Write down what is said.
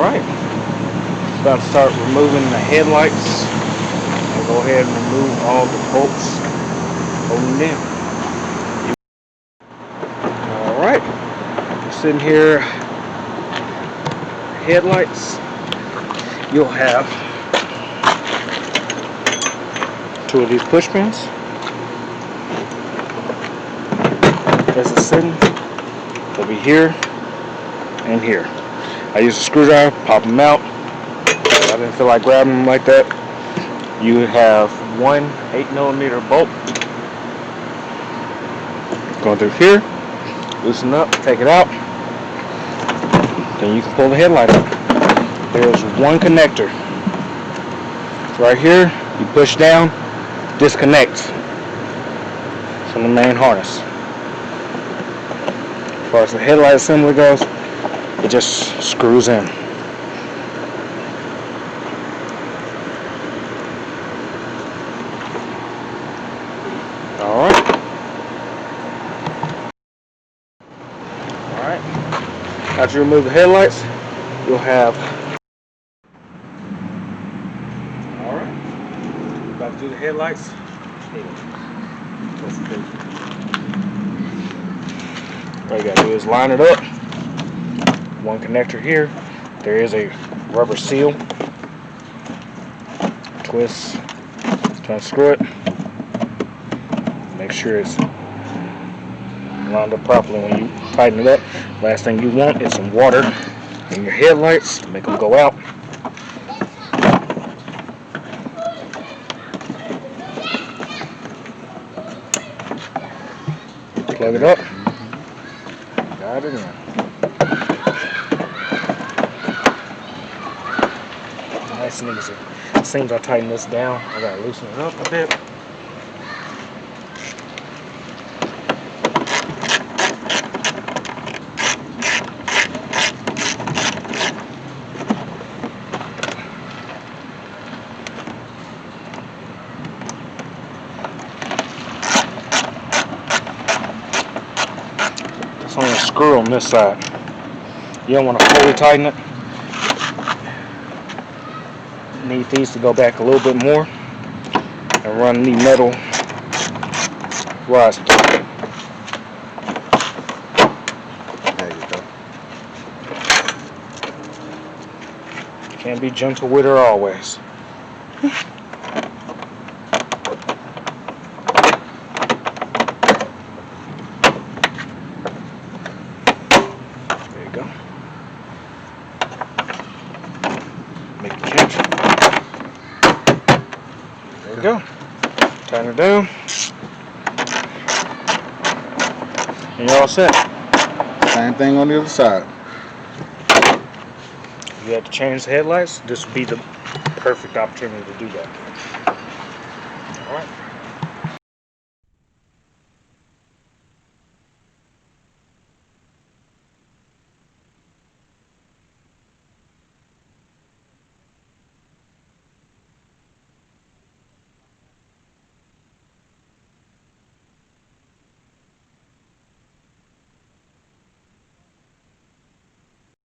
Alright, about to start removing the headlights. I'll go ahead and remove all the bolts holding them down. Alright, we're sitting here, headlights. You'll have two of these push pins. As it's sitting, they'll be here and here. I use a screwdriver, pop them out. I didn't feel like grabbing them like that. You have one 8mm bolt going through here. Loosen up, take it out. Then you can pull the headlight out. There's one connector. It's right here. You push down, disconnects from the main harness. As far as the headlight assembly goes, it just screws in. Alright. After you remove the headlights, you'll have. Alright. About to do the headlights. All you gotta do is line it up. One connector here. There is a rubber seal. Twist, try to screw it. Make sure it's lined up properly when you tighten it up. Last thing you want is some water in your headlights to make them go out. Plug it up. Got it in. Nice and easy. As soon as I tighten this down, I gotta loosen it up a bit. It's only a screw on this side. You don't want to fully tighten it. Need these to go back a little bit more and run the metal rods. There you go. Can't be gentle with her always. There you go. Make the change. There you go. Tighten it down. And you're all set. Same thing on the other side. If you have to change the headlights, this would be the perfect opportunity to do that. All right.